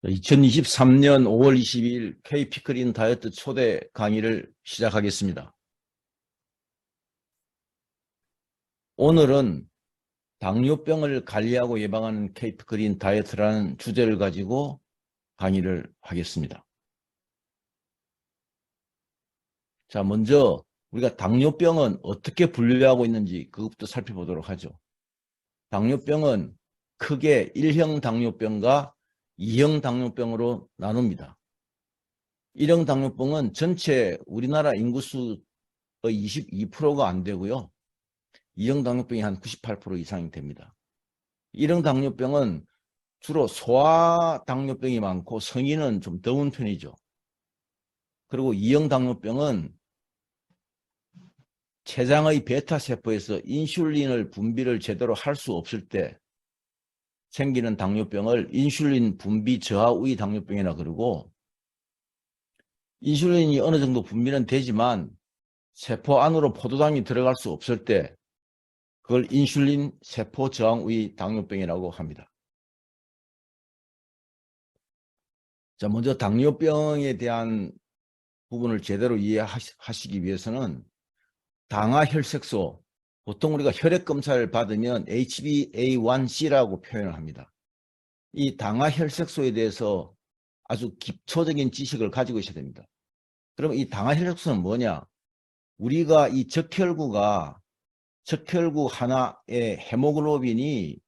2023년 5월 22일 K피크린 다이어트 초대 강의를 시작하겠습니다. 오늘은 당뇨병을 관리하고 예방하는 K피크린 다이어트라는 주제를 가지고 강의를 하겠습니다. 자, 먼저 우리가 당뇨병은 어떻게 분류하고 있는지 그것부터 살펴보도록 하죠. 당뇨병은 크게 1형 당뇨병과 2형 당뇨병으로 나눕니다. 1형 당뇨병은 전체 우리나라 인구수의 22%가 안 되고요. 2형 당뇨병이 한 98% 이상이 됩니다. 1형 당뇨병은 주로 소아당뇨병이 많고 성인은 좀 드문 편이죠. 그리고 2형 당뇨병은 췌장의 베타세포에서 인슐린을 분비를 제대로 할 수 없을 때 생기는 당뇨병을 인슐린 분비 저하우의 당뇨병이라 그러고, 인슐린이 어느 정도 분비는 되지만 세포 안으로 포도당이 들어갈 수 없을 때 그걸 인슐린 세포 저항의 당뇨병이라고 합니다. 자, 먼저 당뇨병에 대한 부분을 제대로 이해하시기 위해서는 당화혈색소, 보통 우리가 혈액검사를 받으면 HbA1c라고 표현을 합니다. 이 당화혈색소에 대해서 아주 기초적인 지식을 가지고 있어야 됩니다. 그럼 이 당화혈색소는 뭐냐? 우리가 이 적혈구 하나의 헤모글로빈이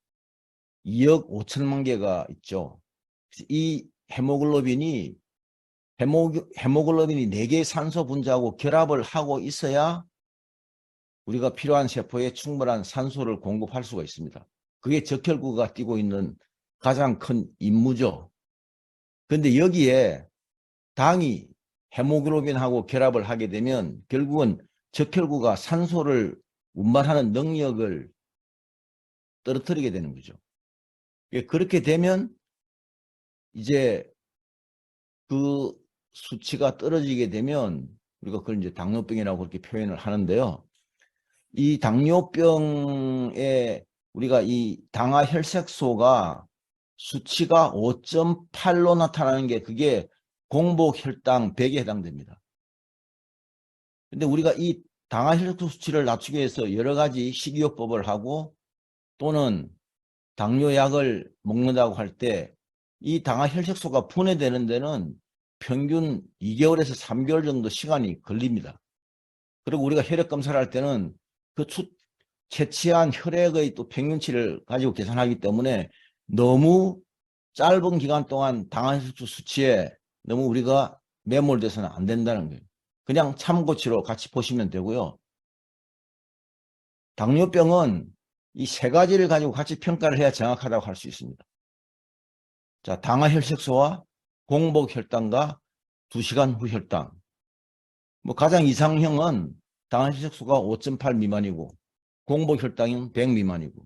2억 5천만 개가 있죠. 이 헤모글로빈이 4개의 산소 분자하고 결합을 하고 있어야 우리가 필요한 세포에 충분한 산소를 공급할 수가 있습니다. 그게 적혈구가 띠고 있는 가장 큰 임무죠. 그런데 여기에 당이 헤모글로빈하고 결합을 하게 되면 결국은 적혈구가 산소를 운반하는 능력을 떨어뜨리게 되는 거죠. 그렇게 되면 이제 그 수치가 떨어지게 되면 우리가 그걸 이제 당뇨병이라고 그렇게 표현을 하는데요. 이 당뇨병에 우리가 이 당화혈색소가 수치가 5.8로 나타나는 게 그게 공복혈당 100에 해당됩니다. 근데 우리가 이 당화혈색소 수치를 낮추기 위해서 여러 가지 식이요법을 하고 또는 당뇨약을 먹는다고 할 때 이 당화혈색소가 분해되는 데는 평균 2개월에서 3개월 정도 시간이 걸립니다. 그리고 우리가 혈액 검사를 할 때는 그 채취한 혈액의 또 평균치를 가지고 계산하기 때문에 너무 짧은 기간 동안 당화혈색소 수치에 너무 우리가 매몰돼서는 안 된다는 거예요. 그냥 참고치로 같이 보시면 되고요. 당뇨병은 이 세 가지를 가지고 같이 평가를 해야 정확하다고 할 수 있습니다. 자, 당화혈색소와 공복혈당과 2시간 후 혈당. 가장 이상형은 당화혈색소가 5.8 미만이고 공복혈당은 100 미만이고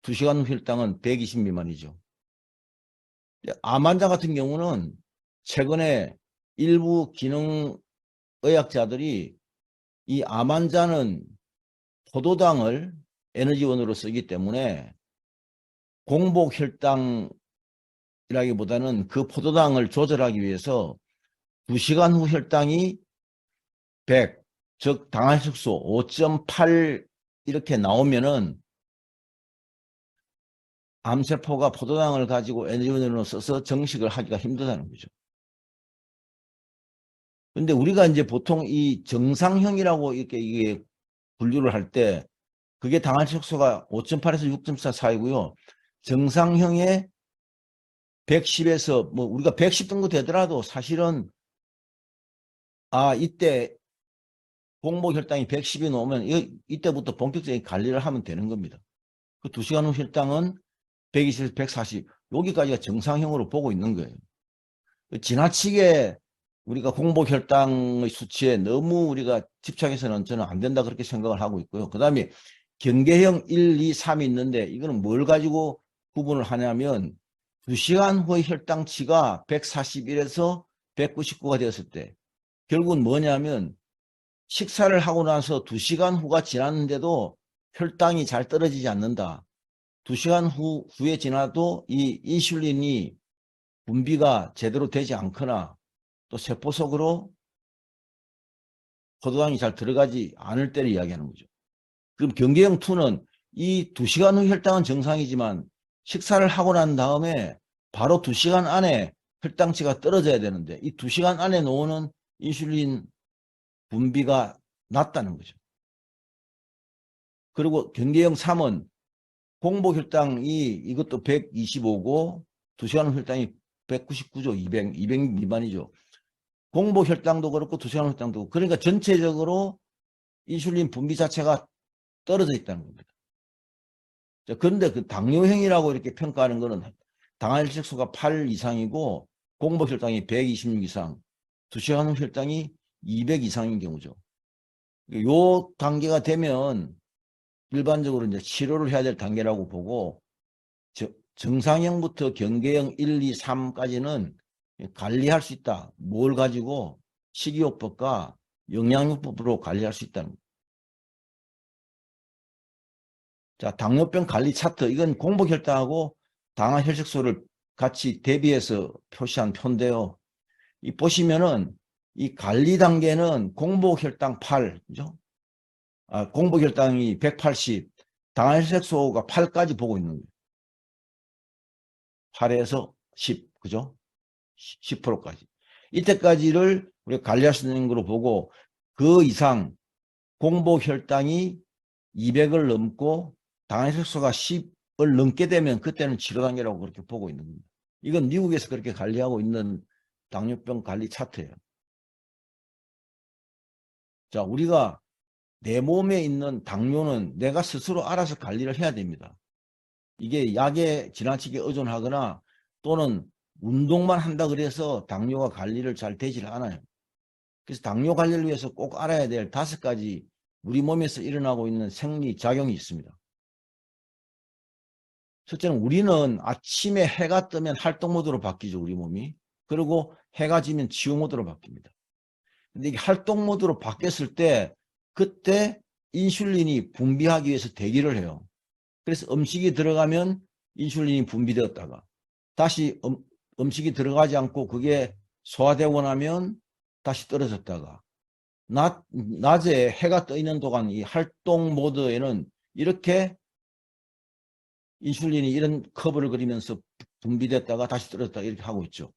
2시간 후 혈당은 120 미만이죠. 암 환자 같은 경우는 최근에 일부 기능의학자들이 이 암 환자는 포도당을 에너지원으로 쓰기 때문에 공복혈당이라기보다는 그 포도당을 조절하기 위해서 2시간 후 혈당이 100, 즉 당화혈색소 5.8 이렇게 나오면은 암세포가 포도당을 가지고 에너지원으로 써서 정식을 하기가 힘들다는 거죠. 근데 우리가 이제 보통 이 정상형이라고 이렇게 이게 분류를 할 때 그게 당화혈색소가 5.8에서 6.4 사이고요. 정상형의 110에서 우리가 110 정도 되더라도 사실은 이때 공복혈당이 110이 넘으면 이때부터 본격적인 관리를 하면 되는 겁니다. 그 2시간 후 혈당은 120에서 140 여기까지가 정상형으로 보고 있는 거예요. 지나치게 우리가 공복혈당의 수치에 너무 우리가 집착해서는 저는 안 된다 그렇게 생각을 하고 있고요. 그 다음에 경계형 1, 2, 3이 있는데 이거는 뭘 가지고 구분을 하냐면 2시간 후의 혈당치가 141에서 199가 되었을 때 결국은 뭐냐면 식사를 하고 나서 2시간 후가 지났는데도 혈당이 잘 떨어지지 않는다. 2시간 후에 지나도 이 인슐린이 분비가 제대로 되지 않거나 또 세포 속으로 포도당이 잘 들어가지 않을 때를 이야기하는 거죠. 그럼 경계형2는 이 2시간 후 혈당은 정상이지만 식사를 하고 난 다음에 바로 2시간 안에 혈당치가 떨어져야 되는데 이 2시간 안에 나오는 인슐린 분비가 낮다는 거죠. 그리고 경계형3은 공복 혈당이 이것도 125고 2시간 후 혈당이 199죠. 200 미만이죠. 공복 혈당도 그렇고 2시간 후 혈당도 그렇고 그러니까 전체적으로 인슐린 분비 자체가 떨어져 있다는 겁니다. 자, 그런데 그 당뇨형이라고 이렇게 평가하는 거는 당화혈색소가 8 이상이고 공복 혈당이 126 이상, 2시간 후 혈당이 200 이상인 경우죠. 요 단계가 되면 일반적으로 이제 치료를 해야 될 단계라고 보고 정상형부터 경계형 1, 2, 3까지는 관리할 수 있다. 뭘 가지고 식이요법과 영양요법으로 관리할 수 있다는 거예요. 자, 당뇨병 관리 차트. 이건 공복혈당하고 당화혈색소를 같이 대비해서 표시한 표인데요. 이 보시면은 이 관리 단계는 공복혈당 8, 그죠? 공복혈당이 180, 당화혈색소가 8까지 보고 있는 거예요. 8에서 10, 그죠? 10%까지. 이때까지를 우리가 관리할 수 있는 걸로 보고 그 이상 공복혈당이 200을 넘고 당화혈색소가 10을 넘게 되면 그때는 치료 단계라고 그렇게 보고 있는 겁니다. 이건 미국에서 그렇게 관리하고 있는 당뇨병 관리 차트예요. 자, 우리가 내 몸에 있는 당뇨는 내가 스스로 알아서 관리를 해야 됩니다. 이게 약에 지나치게 의존하거나 또는 운동만 한다 그래서 당뇨가 관리를 잘 되질 않아요. 그래서 당뇨 관리를 위해서 꼭 알아야 될 5가지 우리 몸에서 일어나고 있는 생리작용이 있습니다. 첫째는 우리는 아침에 해가 뜨면 활동 모드로 바뀌죠. 우리 몸이. 그리고 해가 지면 치유 모드로 바뀝니다. 근데 이게 활동 모드로 바뀌었을 때 그때 인슐린이 분비하기 위해서 대기를 해요. 그래서 음식이 들어가면 인슐린이 분비되었다가 다시 음식이 들어가지 않고 그게 소화되고 나면 다시 떨어졌다가 낮에 해가 떠 있는 동안 이 활동 모드에는 이렇게 인슐린이 이런 커브를 그리면서 분비됐다가 다시 떨어졌다가 이렇게 하고 있죠.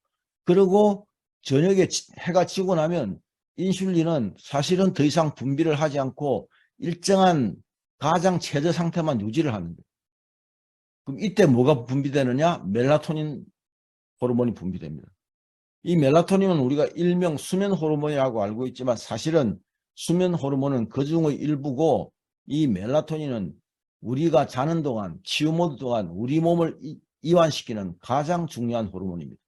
그리고 저녁에 해가 지고 나면 인슐린은 사실은 더 이상 분비를 하지 않고 일정한 가장 최저 상태만 유지를 하는 거예요. 그럼 이때 뭐가 분비되느냐? 멜라토닌 호르몬이 분비됩니다. 이 멜라토닌은 우리가 일명 수면 호르몬이라고 알고 있지만 사실은 수면 호르몬은 그중의 일부고 이 멜라토닌은 우리가 자는 동안 치유 모드 동안 우리 몸을 이완시키는 가장 중요한 호르몬입니다.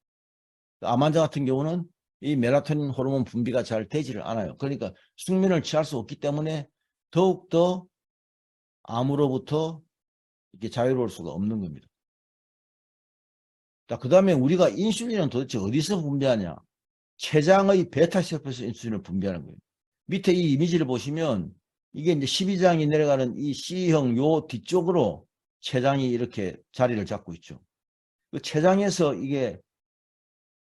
암 환자 같은 경우는 이 멜라토닌 호르몬 분비가 잘 되지를 않아요. 그러니까 숙면을 취할 수 없기 때문에 더욱더 암으로부터 이렇게 자유로울 수가 없는 겁니다. 자, 그 다음에 우리가 인슐린은 도대체 어디서 분비하냐? 췌장의 베타세포에서 인슐린을 분비하는 거예요. 밑에 이 이미지를 보시면 이게 이제 12장이 내려가는 이 C형 요 뒤쪽으로 췌장이 이렇게 자리를 잡고 있죠. 그 췌장에서 이게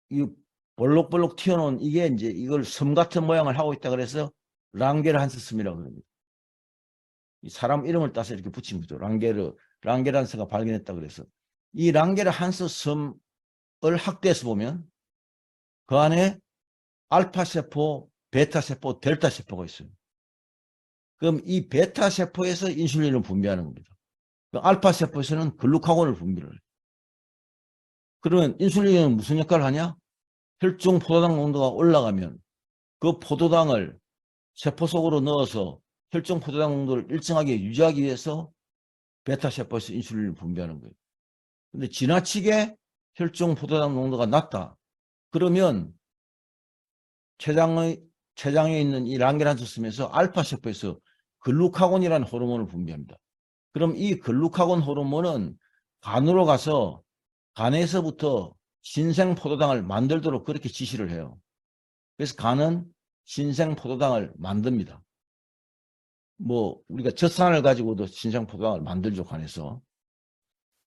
이 볼록볼록 튀어나온 이게 이제 이걸 섬 같은 모양을 하고 있다 그래서 랑게르한스섬이라고 합니다. 사람 이름을 따서 이렇게 붙인 거죠. 랑게르한스가 발견했다 그래서 이 랑게르한스 섬을 확대해서 보면 그 안에 알파세포, 베타세포, 델타세포가 있어요. 그럼 이 베타세포에서 인슐린을 분비하는 겁니다. 알파세포에서는 글루카곤을 분비를 해요. 그러면 인슐린은 무슨 역할을 하냐? 혈중 포도당 농도가 올라가면 그 포도당을 세포 속으로 넣어서 혈중 포도당 농도를 일정하게 유지하기 위해서 베타세포에서 인슐린을 분비하는 거예요. 근데 지나치게 혈중 포도당 농도가 낮다. 그러면 췌장에 있는 이 랑게르한스섬에서 알파세포에서 글루카곤이라는 호르몬을 분비합니다. 그럼 이 글루카곤 호르몬은 간으로 가서 간에서부터 신생포도당을 만들도록 그렇게 지시를 해요. 그래서 간은 신생포도당을 만듭니다. 뭐 우리가 젖산을 가지고도 신생포도당을 만들죠, 간에서.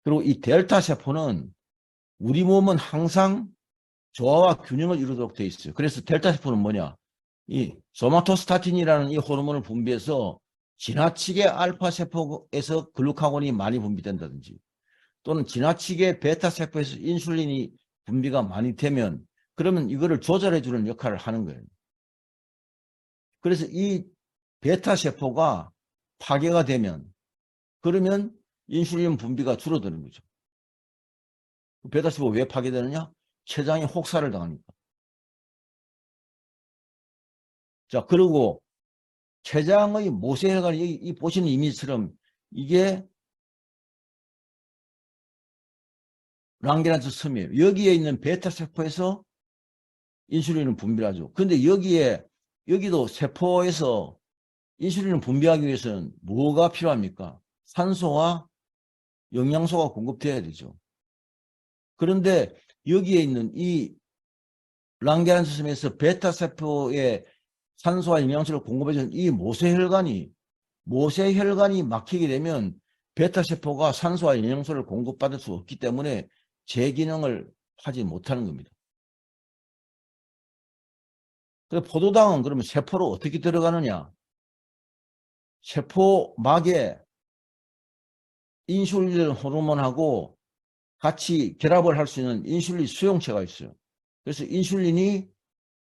그리고 이 델타세포는 우리 몸은 항상 조화와 균형을 이루도록 되어 있어요. 그래서 델타 세포는 뭐냐? 이 소마토스타틴이라는 이 호르몬을 분비해서 지나치게 알파 세포에서 글루카곤이 많이 분비된다든지 또는 지나치게 베타 세포에서 인슐린이 분비가 많이 되면 그러면 이거를 조절해 주는 역할을 하는 거예요. 그래서 이 베타 세포가 파괴가 되면 그러면 인슐린 분비가 줄어드는 거죠. 베타 세포가 왜 파괴되느냐? 췌장이 혹사를 당하니까. 자, 그리고 췌장의 모세혈관, 이 보시는 이미지처럼 이게 랑게란츠 섬이에요. 여기에 있는 베타 세포에서 인슐린을 분비하죠. 근데 여기도 세포에서 인슐린을 분비하기 위해서는 뭐가 필요합니까? 산소와 영양소가 공급돼야 되죠. 그런데 여기에 있는 이 랑게란츠 섬에서 베타 세포에 산소와 영양소를 공급해주는 이 모세혈관이 막히게 되면 베타 세포가 산소와 영양소를 공급받을 수 없기 때문에 제 기능을 하지 못하는 겁니다. 그래서 포도당은 그러면 세포로 어떻게 들어가느냐? 세포막에 인슐린 호르몬하고 같이 결합을 할 수 있는 인슐린 수용체가 있어요. 그래서 인슐린이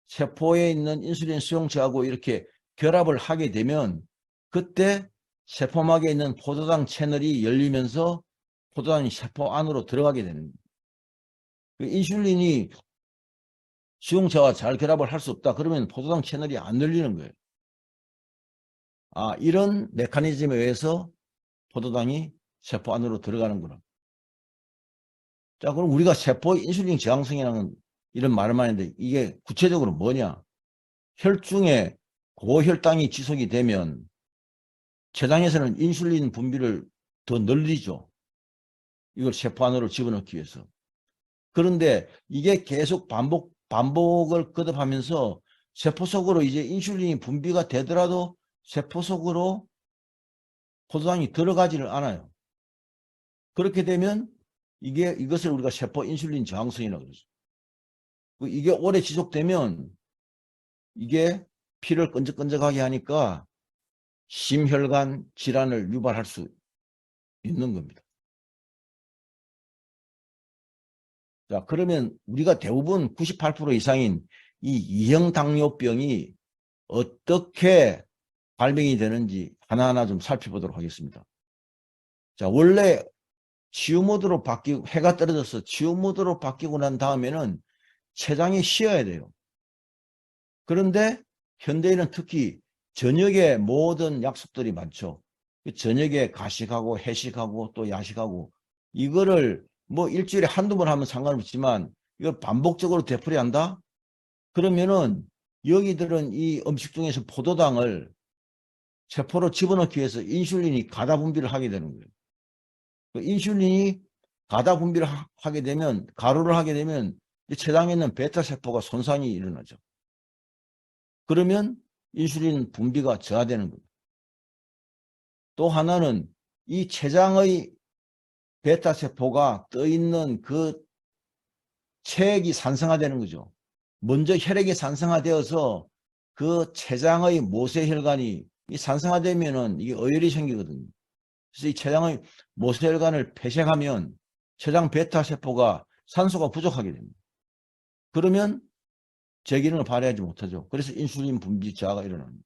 세포에 있는 인슐린 수용체하고 이렇게 결합을 하게 되면 그때 세포막에 있는 포도당 채널이 열리면서 포도당이 세포 안으로 들어가게 되는 거예요. 인슐린이 수용체와 잘 결합을 할 수 없다. 그러면 포도당 채널이 안 열리는 거예요. 이런 메커니즘에 의해서 포도당이 세포 안으로 들어가는구나. 자, 그럼 우리가 세포 인슐린 저항성이라는 이런 말을 많이 하는데 이게 구체적으로 뭐냐? 혈중에 고혈당이 지속이 되면 췌장에서는 인슐린 분비를 더 늘리죠. 이걸 세포 안으로 집어넣기 위해서. 그런데 이게 계속 반복을 거듭하면서 세포 속으로 이제 인슐린이 분비가 되더라도 세포 속으로 포도당이 들어가지를 않아요. 그렇게 되면 이것을 우리가 세포 인슐린 저항성이라고 그러죠. 이게 오래 지속되면 이게 피를 끈적끈적하게 하니까 심혈관 질환을 유발할 수 있는 겁니다. 자, 그러면 우리가 대부분 98% 이상인 이 2형 당뇨병이 어떻게 발병이 되는지 하나하나 좀 살펴보도록 하겠습니다. 자, 원래 치유 모드로 바뀌고 해가 떨어져서 치유 모드로 바뀌고 난 다음에는 췌장이 쉬어야 돼요. 그런데 현대인은 특히 저녁에 모든 약속들이 많죠. 저녁에 가식하고 회식하고 또 야식하고 이거를 뭐 일주일에 한두 번 하면 상관없지만 이걸 반복적으로 되풀이한다? 그러면은 여기들은 이 음식 중에서 포도당을 세포로 집어넣기 위해서 인슐린이 가다 분비를 하게 되는 거예요. 인슐린이 가다 분비를 하게 되면 가루를 하게 되면 췌장에 있는 베타 세포가 손상이 일어나죠. 그러면 인슐린 분비가 저하되는 겁니다. 또 하나는 이 췌장의 베타 세포가 떠 있는 그 체액이 산성화되는 거죠. 먼저 혈액이 산성화되어서 그 췌장의 모세혈관이 이 산성화되면은 이게 어혈이 생기거든요. 그래서 이 췌장의 모세혈관을 폐쇄하면 췌장 베타 세포가 산소가 부족하게 됩니다. 그러면 제 기능을 발휘하지 못하죠. 그래서 인슐린 분비 저하가 일어납니다.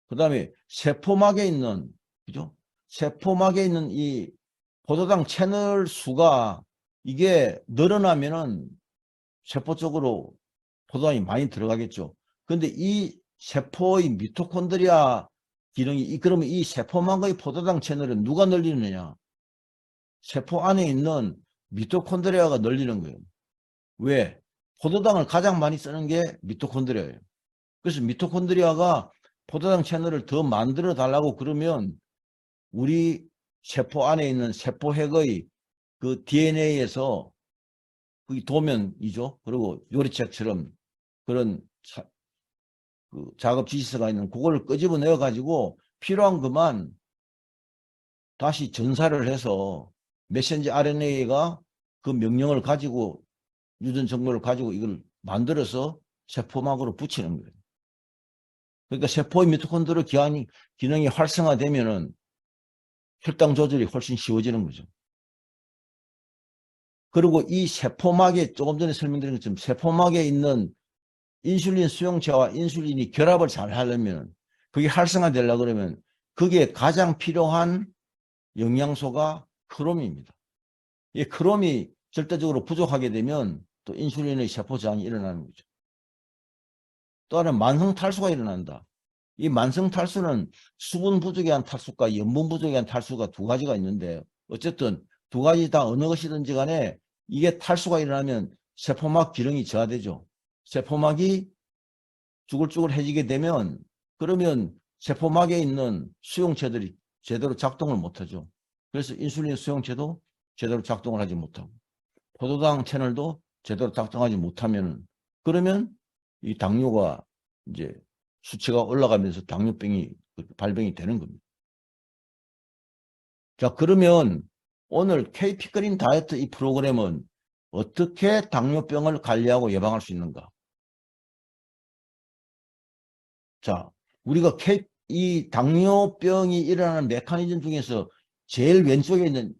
그 다음에 세포막에 있는, 그죠? 세포막에 있는 이 포도당 채널 수가 이게 늘어나면은 세포 쪽으로 포도당이 많이 들어가겠죠. 근데 이 세포의 미토콘드리아 기능이, 그러면 이 세포막의 포도당 채널은 누가 늘리느냐? 세포 안에 있는 미토콘드리아가 늘리는 거예요. 왜? 포도당을 가장 많이 쓰는 게 미토콘드리아예요. 그래서 미토콘드리아가 포도당 채널을 더 만들어 달라고 그러면 우리 세포 안에 있는 세포핵의 그 DNA에서 그게 도면이죠. 그리고 요리책처럼 그런 그 작업 지시서가 있는 그걸 끄집어내어 가지고 필요한 것만 다시 전사를 해서 메신저 RNA가 그 명령을 가지고 유전 정보를 가지고 이걸 만들어서 세포막으로 붙이는 거예요. 그러니까 세포의 미토콘드리아 기능이 활성화되면은 혈당 조절이 훨씬 쉬워지는 거죠. 그리고 이 세포막에 조금 전에 설명드린 것처럼 세포막에 있는 인슐린 수용체와 인슐린이 결합을 잘 하려면 그게 활성화되려고 그러면 그게 가장 필요한 영양소가 크롬입니다. 이 크롬이 절대적으로 부족하게 되면 또 인슐린의 세포 저항이 일어나는 거죠. 또 하나는 만성 탈수가 일어난다. 이 만성 탈수는 수분 부족에 의한 탈수과 염분 부족에 의한 탈수가 두 가지가 있는데 어쨌든 두 가지 다 어느 것이든지 간에 이게 탈수가 일어나면 세포막 기능이 저하되죠. 세포막이 쭈글쭈글해지게 되면 그러면 세포막에 있는 수용체들이 제대로 작동을 못하죠. 그래서 인슐린 수용체도 제대로 작동을 하지 못하고 포도당 채널도 제대로 작동하지 못하면 그러면 이 당뇨가 이제 수치가 올라가면서 당뇨병이 발병이 되는 겁니다. 자, 그러면 오늘 K피크린 다이어트 이 프로그램은 어떻게 당뇨병을 관리하고 예방할 수 있는가? 자, 우리가 이 당뇨병이 일어나는 메커니즘 중에서 제일 왼쪽에 있는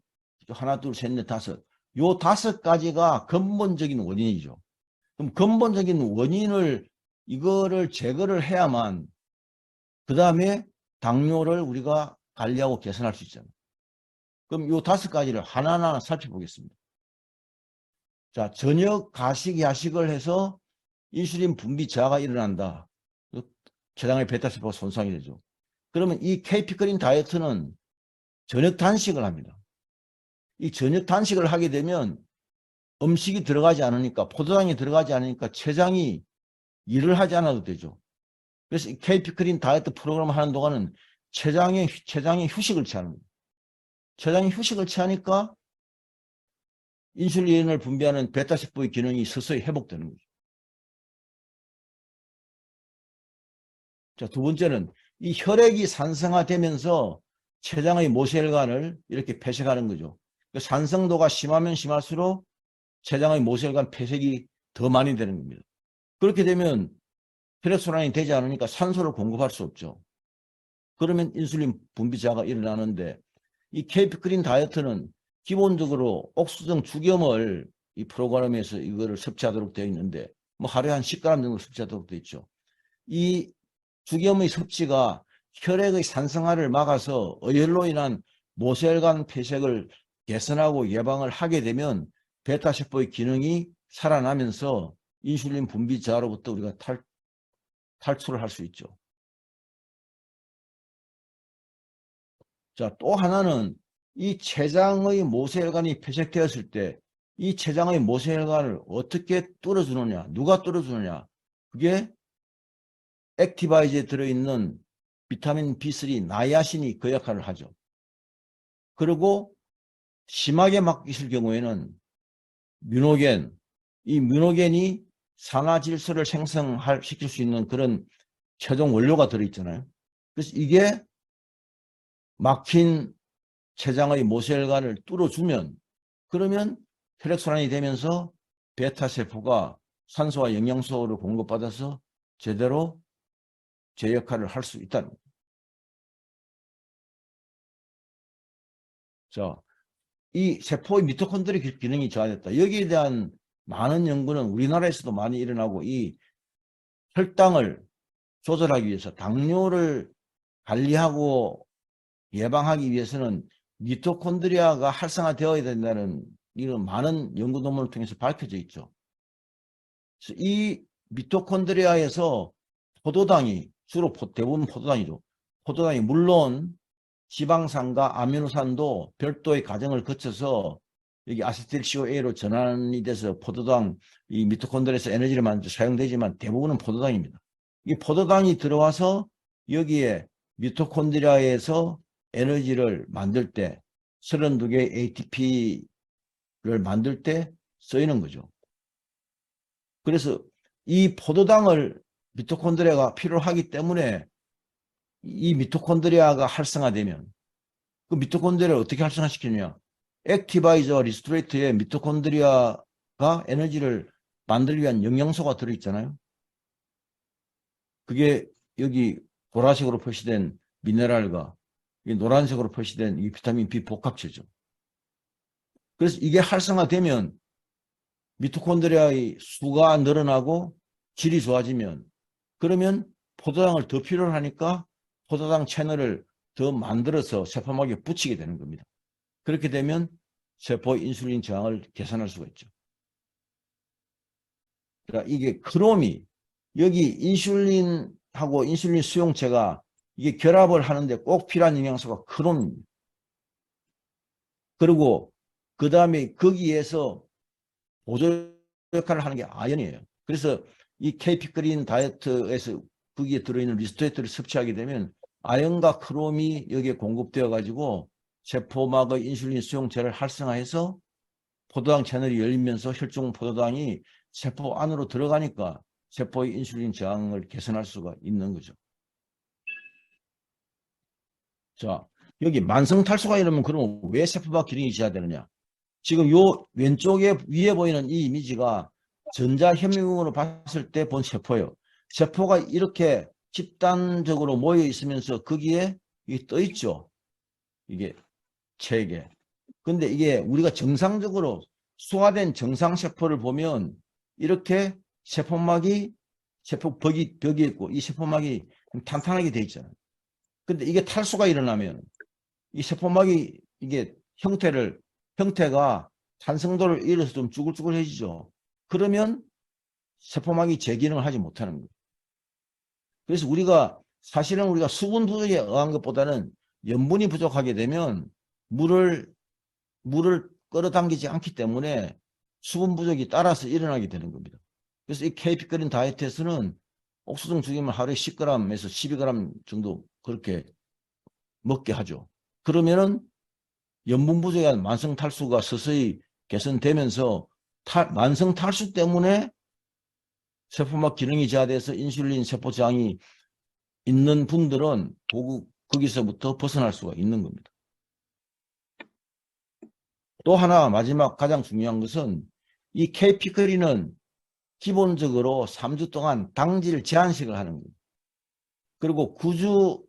하나, 둘, 셋, 넷, 다섯 요 5가지가 근본적인 원인이죠. 그럼 근본적인 원인을 이거를 제거를 해야만 그 다음에 당뇨를 우리가 관리하고 개선할 수 있잖아요. 그럼 요 5가지를 하나하나 살펴보겠습니다. 자, 저녁 가식 야식을 해서 인슐린 분비 저하가 일어난다. 췌장의 베타세포가 손상이 되죠. 그러면 이 K피크린 다이어트는 저녁 단식을 합니다. 이 저녁 단식을 하게 되면 음식이 들어가지 않으니까 포도당이 들어가지 않으니까 췌장이 일을 하지 않아도 되죠. 그래서 이 K피크린 다이어트 프로그램을 하는 동안은 췌장이 휴식을 취하는 거예요. 췌장이 휴식을 취하니까 인슐린을 분비하는 베타세포의 기능이 서서히 회복되는 거죠. 자, 두 번째는 이 혈액이 산성화되면서 췌장의 모세혈관을 이렇게 폐색하는 거죠. 산성도가 심하면 심할수록 췌장의 모세혈관 폐색이 더 많이 되는 겁니다. 그렇게 되면 혈액순환이 되지 않으니까 산소를 공급할 수 없죠. 그러면 인슐린 분비 저하가 일어나는데 이 K피크린 다이어트는 기본적으로 옥수정 죽염을 이 프로그램에서 이거를 섭취하도록 되어 있는데 뭐 하루에 한 10g 정도 섭취하도록 되어 있죠. 이 죽염의 섭취가 혈액의 산성화를 막아서 어혈로 인한 모세혈관 폐색을 개선하고 예방을 하게 되면 베타세포의 기능이 살아나면서 인슐린 분비 저하로부터 우리가 탈출을 할 수 있죠. 자, 또 하나는 이 췌장의 모세혈관이 폐색되었을 때 이 췌장의 모세혈관을 어떻게 뚫어주느냐, 누가 뚫어주느냐, 그게 액티바이즈에 들어있는 비타민 B3 나이아신이 그 역할을 하죠. 그리고 심하게 막히실 경우에는 뮤노겐, 이 뮤노겐이 산화질소를 생성시킬 수 있는 그런 최종 원료가 들어있잖아요. 그래서 이게 막힌 췌장의 모세혈관을 뚫어주면 그러면 혈액순환이 되면서 베타세포가 산소와 영양소를 공급받아서 제대로 제 역할을 할 수 있다는 거예요. 자, 이 세포의 미토콘드리아 기능이 저하됐다. 여기에 대한 많은 연구는 우리나라에서도 많이 일어나고 이 혈당을 조절하기 위해서 당뇨를 관리하고 예방하기 위해서는 미토콘드리아가 활성화되어야 된다는 이런 많은 연구 논문을 통해서 밝혀져 있죠. 그래서 이 미토콘드리아에서 포도당이 주로 대부분 포도당이죠. 포도당이 물론 지방산과 아미노산도 별도의 과정을 거쳐서 여기 아세틸 CoA로 전환이 돼서 포도당 이 미토콘드리아에서 에너지를 만들 사용되지만 대부분은 포도당입니다. 이 포도당이 들어와서 여기에 미토콘드리아에서 에너지를 만들 때 32개의 ATP를 만들 때 쓰이는 거죠. 그래서 이 포도당을 미토콘드리아가 필요하기 때문에 이 미토콘드리아가 활성화되면 그 미토콘드리아를 어떻게 활성화시키느냐, 액티바이저 리스토레이트에 미토콘드리아가 에너지를 만들기 위한 영양소가 들어있잖아요. 그게 여기 보라색으로 표시된 미네랄과 노란색으로 표시된 이 비타민 B 복합체죠. 그래서 이게 활성화되면 미토콘드리아의 수가 늘어나고 질이 좋아지면, 그러면 포도당을 더 필요로 하니까 포도당 채널을 더 만들어서 세포막에 붙이게 되는 겁니다. 그렇게 되면 세포 인슐린 저항을 개선할 수가 있죠. 그러니까 이게 크롬이, 여기 인슐린하고 인슐린 수용체가 이게 결합을 하는데 꼭 필요한 영양소가 크롬입니다. 그리고 그 다음에 거기에서 보조 역할을 하는 게 아연이에요. 그래서 이 KP 그린 다이어트에서 거기에 들어있는 리스토레이트를 섭취하게 되면 아연과 크롬이 여기에 공급되어 가지고 세포막의 인슐린 수용체를 활성화해서 포도당 채널이 열리면서 혈중 포도당이 세포 안으로 들어가니까 세포의 인슐린 저항을 개선할 수가 있는 거죠. 자, 여기 만성 탈수가 이러면 그러면 왜 세포막 기능이 저하 되느냐? 지금 요 왼쪽에 위에 보이는 이 이미지가 전자현미경으로 봤을 때 본 세포예요. 세포가 이렇게 집단적으로 모여 있으면서 거기에 이게 떠 있죠. 이게 체계. 근데 이게 우리가 정상적으로 소화된 정상 세포를 보면 이렇게 세포막이 벽이 있고 이 세포막이 탄탄하게 돼 있잖아요. 근데 이게 탈수가 일어나면 이 세포막이 이게 형태가 탄성도를 잃어서 좀 쭈글쭈글해지죠. 그러면 세포막이 재기능을 하지 못하는 거예요. 그래서 사실은 우리가 수분 부족에 의한 것보다는 염분이 부족하게 되면 물을 끌어당기지 않기 때문에 수분 부족이 따라서 일어나게 되는 겁니다. 그래서 이 KP 그린 다이어트에서는 옥수수 죽이면 하루에 10g에서 12g 정도 그렇게 먹게 하죠. 그러면은 염분 부족에 의한 만성 탈수가 서서히 개선되면서 만성 탈수 때문에 세포막 기능이 저하돼서 인슐린 세포 저항이 있는 분들은 거기서부터 벗어날 수가 있는 겁니다. 또 하나 마지막 가장 중요한 것은 이 KP 그린은 기본적으로 3주 동안 당질 제한식을 하는 겁니다. 그리고 9주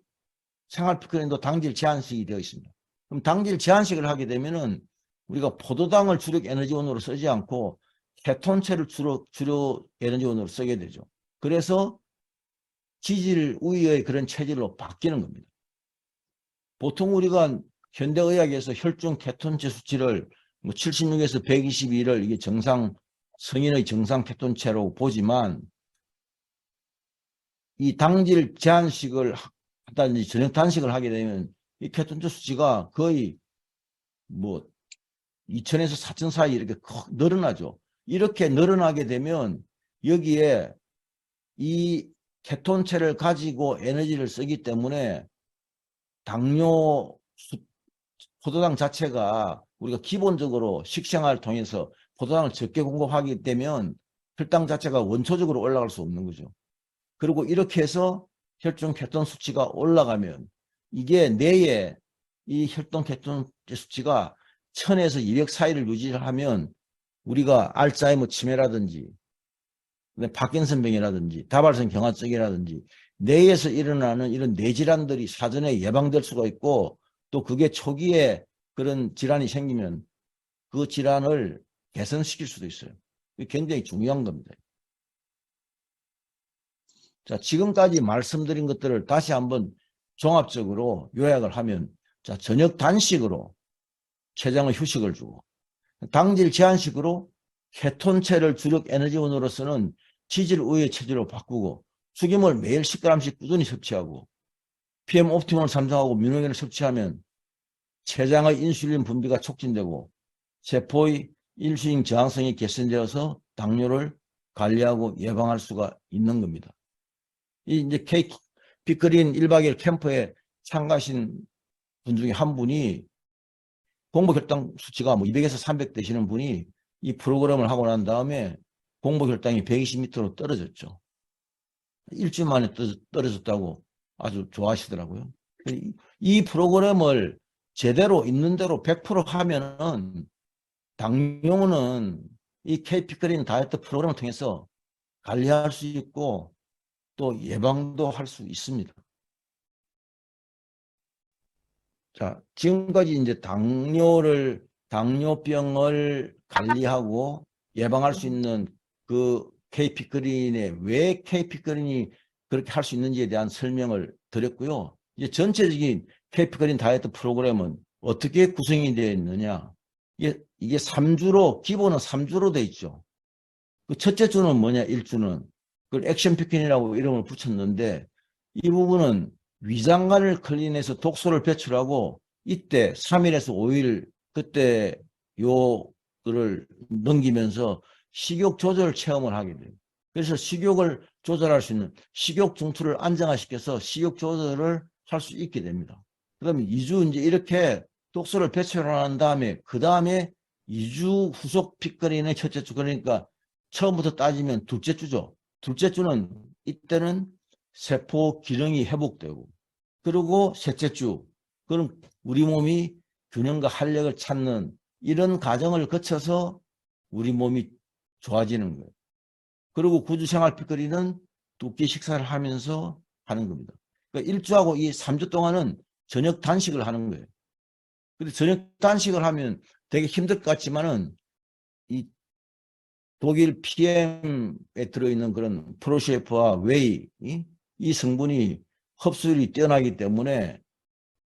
생활피크린도 당질 제한식이 되어 있습니다. 그럼 당질 제한식을 하게 되면은 우리가 포도당을 주력 에너지원으로 쓰지 않고 케톤체를 주로 에너지원으로 쓰게 되죠. 그래서 지질 우위의 그런 체질로 바뀌는 겁니다. 보통 우리가 현대의학에서 혈중 케톤체 수치를 76에서 122를 이게 성인의 정상 케톤체로 보지만 이 당질 제한식을 하든지 저녁 단식을 하게 되면 이 케톤체 수치가 거의 2000에서 4000 사이 이렇게 늘어나죠. 이렇게 늘어나게 되면 여기에 이 케톤체를 가지고 에너지를 쓰기 때문에 포도당 자체가 우리가 기본적으로 식생활을 통해서 포도당을 적게 공급하게 되면 혈당 자체가 원초적으로 올라갈 수 없는 거죠. 그리고 이렇게 해서 혈중 케톤 수치가 올라가면 이게 뇌에 이 혈중 케톤 수치가 1000에서 200 사이를 유지하면 우리가 알츠하이머 치매라든지 파킨슨병이라든지 다발성 경화증이라든지 뇌에서 일어나는 이런 뇌질환들이 사전에 예방될 수가 있고 또 그게 초기에 그런 질환이 생기면 그 질환을 개선시킬 수도 있어요. 굉장히 중요한 겁니다. 자, 지금까지 말씀드린 것들을 다시 한번 종합적으로 요약을 하면, 자, 저녁 단식으로 췌장의 휴식을 주고, 당질 제한식으로 케톤체를 주력 에너지원으로서는 지질 우회 체질로 바꾸고, 죽임을 매일 10g씩 꾸준히 섭취하고, PM 옵티멈을 삼성하고 민호겐을 섭취하면 췌장의 인슐린 분비가 촉진되고 세포의 인슐린 저항성이 개선되어서 당뇨를 관리하고 예방할 수가 있는 겁니다. 이제 KP 그린 1박 2일 캠프에 참가하신 분 중에 한 분이 공복혈당 수치가 200에서 300 되시는 분이 이 프로그램을 하고 난 다음에 공복혈당이 120m로 떨어졌죠. 일주일 만에 떨어졌다고 아주 좋아하시더라고요. 이 프로그램을 제대로 있는 대로 100% 하면은 당뇨는 이 KP크린 다이어트 프로그램을 통해서 관리할 수 있고 또 예방도 할 수 있습니다. 자, 지금까지 이제 당뇨병을 관리하고 예방할 수 있는 그 KP크린에 왜 KP크린이 그렇게 할 수 있는지에 대한 설명을 드렸고요. 이제 전체적인 KP크린 다이어트 프로그램은 어떻게 구성이 되어 있느냐. 이게 3주로, 기본은 3주로 되어 있죠. 그 첫째 주는 뭐냐, 1주는. 그걸 액션피킨이라고 이름을 붙였는데, 이 부분은 위장관을 클린해서 독소를 배출하고, 이때 3일에서 5일, 그때 요거를 넘기면서 식욕 조절 체험을 하게 돼요. 그래서 식욕을 조절할 수 있는 식욕 중추를 안정화시켜서 식욕 조절을 할 수 있게 됩니다. 그러면 2주 이제 이렇게 독소를 배출한 다음에, 그 다음에 2주 후속 피크린의 첫째 주, 그러니까 처음부터 따지면 둘째 주죠. 둘째 주는 이때는 세포 기능이 회복되고, 그리고 셋째 주, 그럼 우리 몸이 균형과 활력을 찾는 이런 과정을 거쳐서 우리 몸이 좋아지는 거예요. 그리고 구주 생활 피크린은 두 끼 식사를 하면서 하는 겁니다. 그러니까 1주하고 이 3주 동안은 저녁 단식을 하는 거예요. 근데 저녁 단식을 하면 되게 힘들 것 같지만은 이 독일 PM에 들어있는 그런 프로셰프와 웨이, 이 성분이 흡수율이 뛰어나기 때문에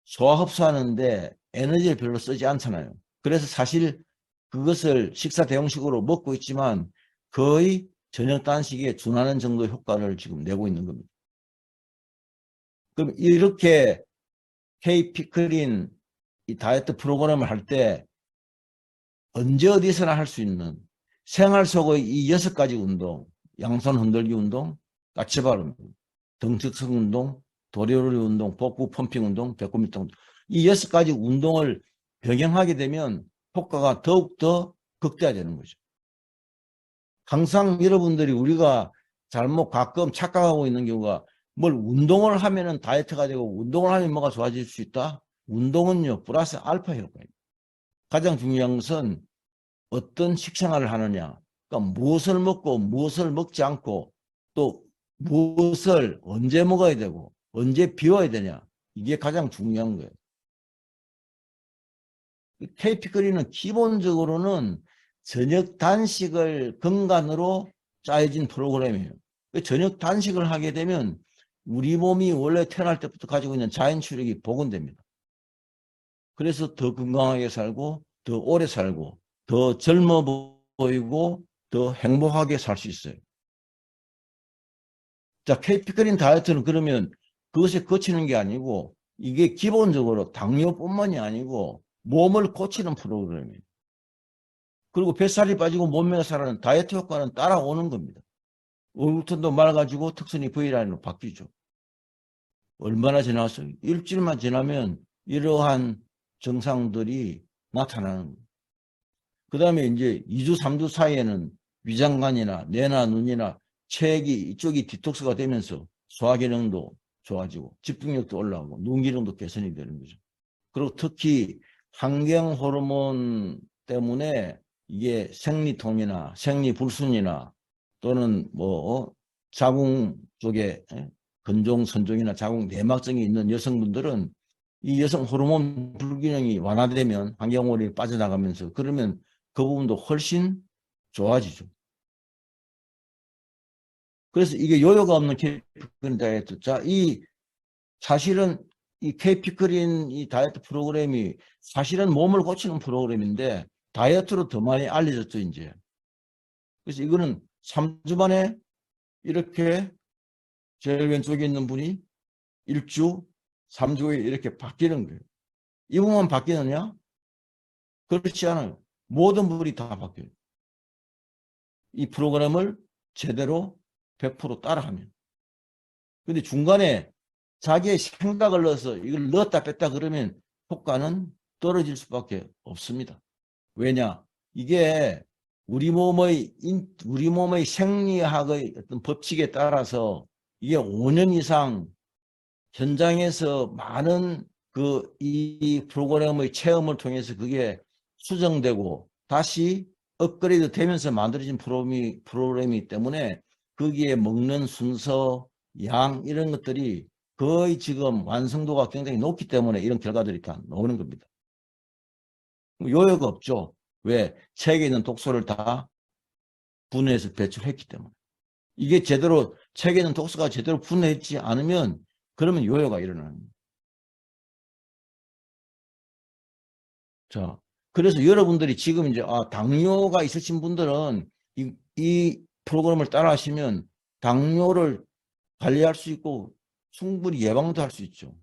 소화 흡수하는데 에너지를 별로 쓰지 않잖아요. 그래서 사실 그것을 식사 대용식으로 먹고 있지만 거의 저녁 단식에 준하는 정도 효과를 지금 내고 있는 겁니다. 그럼 이렇게 K피클린 이 다이어트 프로그램을 할 때 언제 어디서나 할 수 있는 생활 속의 이 6가지 운동, 양손 흔들기 운동, 까치발 운동, 등측성 운동, 도리오리 운동, 복부 펌핑 운동, 배꼽 밑동 운동, 이 6가지 운동을 병행하게 되면 효과가 더욱더 극대화되는 거죠. 항상 여러분들이 우리가 잘못 가끔 착각하고 있는 경우가 뭘 운동을 하면은 다이어트가 되고 운동을 하면 뭐가 좋아질 수 있다? 운동은요, 플러스 알파 효과입니다. 가장 중요한 것은 어떤 식생활을 하느냐. 그러니까 무엇을 먹고 무엇을 먹지 않고 또 무엇을 언제 먹어야 되고 언제 비워야 되냐. 이게 가장 중요한 거예요. KP크린은 기본적으로는 저녁 단식을 근간으로 짜여진 프로그램이에요. 저녁 단식을 하게 되면 우리 몸이 원래 태어날 때부터 가지고 있는 자연 추력이 복원됩니다. 그래서 더 건강하게 살고 더 오래 살고 더 젊어 보이고 더 행복하게 살 수 있어요. 자, KP크린 다이어트는 그러면 그것에 거치는 게 아니고 이게 기본적으로 당뇨뿐만이 아니고 몸을 고치는 프로그램이에요. 그리고 뱃살이 빠지고 몸매가 살아나는 다이어트 효과는 따라오는 겁니다. 얼굴톤도 맑아지고 턱선이 V라인으로 바뀌죠. 얼마나 지났어요? 일주일만 지나면 이러한 증상들이 나타나는 거예요. 그 다음에 이제 2주, 3주 사이에는 위장관이나 뇌나 눈이나 체액이 이쪽이 디톡스가 되면서 소화기능도 좋아지고 집중력도 올라오고 눈 기능도 개선이 되는 거죠. 그리고 특히 환경 호르몬 때문에 이게 생리통이나 생리불순이나 또는 뭐 자궁 쪽에 근종, 선종이나 자궁 내막증이 있는 여성분들은 이 여성 호르몬 불균형이 완화되면 환경호르몬이 빠져나가면서 그러면 그 부분도 훨씬 좋아지죠. 그래서 이게 요요가 없는 KP크린 다이어트. 자, 사실은 이 KP크린 이 다이어트 프로그램이 사실은 몸을 고치는 프로그램인데 다이어트로 더 많이 알려졌죠, 이제. 그래서 이거는 3주 만에 이렇게 제일 왼쪽에 있는 분이 1주, 3주에 이렇게 바뀌는 거예요. 이 부분만 바뀌느냐? 그렇지 않아요. 모든 분이 다 바뀌어요. 이 프로그램을 제대로 100% 따라하면. 근데 중간에 자기의 생각을 넣어서 이걸 넣었다 뺐다 그러면 효과는 떨어질 수밖에 없습니다. 왜냐? 이게 우리 몸의 생리학의 어떤 법칙에 따라서 이게 5년 이상 현장에서 많은 이 프로그램의 체험을 통해서 그게 수정되고 다시 업그레이드 되면서 만들어진 프로그램이기 때문에 거기에 먹는 순서, 양 이런 것들이 거의 지금 완성도가 굉장히 높기 때문에 이런 결과들이 다 나오는 겁니다. 요요가 없죠. 왜? 책에 있는 독소를 다 분해해서 배출했기 때문에. 이게 제대로 책에 있는 독소가 제대로 분해했지 않으면 그러면 요요가 일어나는 거예요. 자, 그래서 여러분들이 지금 이제 당뇨가 있으신 분들은 이 프로그램을 따라 하시면 당뇨를 관리할 수 있고 충분히 예방도 할 수 있죠.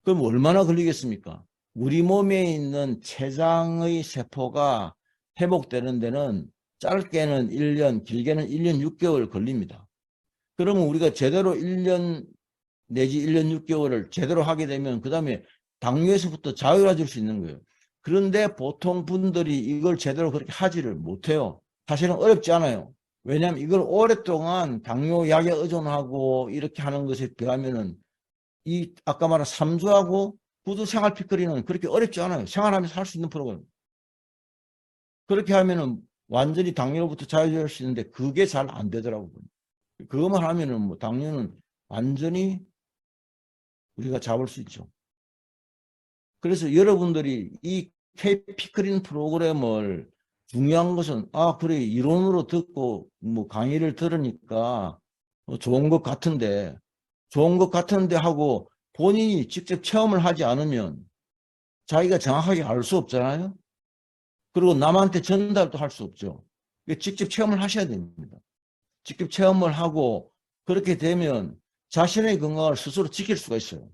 그럼 얼마나 걸리겠습니까? 우리 몸에 있는 췌장의 세포가 회복되는 데는 짧게는 1년, 길게는 1년 6개월 걸립니다. 그러면 우리가 제대로 1년 내지 1년 6개월을 제대로 하게 되면 그 다음에 당뇨에서부터 자유로워질 수 있는 거예요. 그런데 보통 분들이 이걸 제대로 그렇게 하지를 못해요. 사실은 어렵지 않아요. 왜냐하면 이걸 오랫동안 당뇨약에 의존하고 이렇게 하는 것에 비하면은 이 아까 말한 삼주하고 구두 생활 피크리는 그렇게 어렵지 않아요. 생활하면서 할 수 있는 프로그램. 그렇게 하면은 완전히 당뇨로부터 자유로울 수 있는데 그게 잘 안 되더라고요. 그것만 하면은 뭐 당뇨는 완전히 우리가 잡을 수 있죠. 그래서 여러분들이 이 K피크린 프로그램을 중요한 것은 그래 이론으로 듣고 뭐 강의를 들으니까 좋은 것 같은데 하고 본인이 직접 체험을 하지 않으면 자기가 정확하게 알 수 없잖아요. 그리고 남한테 전달도 할 수 없죠. 직접 체험을 하셔야 됩니다. 직접 체험을 하고 그렇게 되면 자신의 건강을 스스로 지킬 수가 있어요.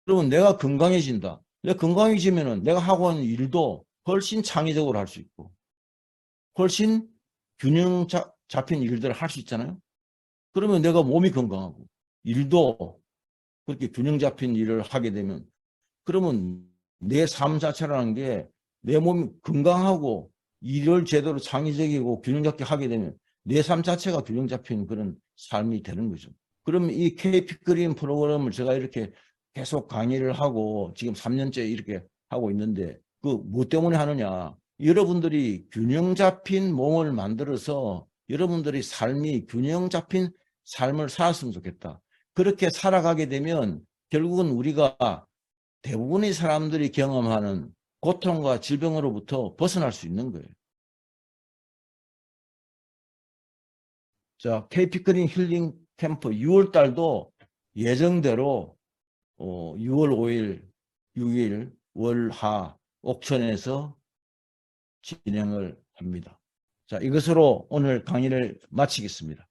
그러면 내가 건강해진다. 내가 건강해지면은 내가 하고 있는 일도 훨씬 창의적으로 할 수 있고 훨씬 균형 잡힌 일들을 할 수 있잖아요. 그러면 내가 몸이 건강하고 일도 그렇게 균형 잡힌 일을 하게 되면 그러면 내 삶 자체라는 게 내 몸이 건강하고 일을 제대로 창의적이고 균형 잡게 하게 되면 내 삶 자체가 균형 잡힌 그런 삶이 되는 거죠. 그러면 이 KP그린 프로그램을 제가 이렇게 계속 강의를 하고 지금 3년째 이렇게 하고 있는데 그 뭐 때문에 하느냐. 여러분들이 균형 잡힌 몸을 만들어서 여러분들이 삶이 균형 잡힌 삶을 살았으면 좋겠다. 그렇게 살아가게 되면 결국은 우리가 대부분의 사람들이 경험하는 고통과 질병으로부터 벗어날 수 있는 거예요. 자, KP크린 힐링 캠프 6월 달도 예정대로 6월 5일, 6일 월하 옥천에서 진행을 합니다. 자, 이것으로 오늘 강의를 마치겠습니다.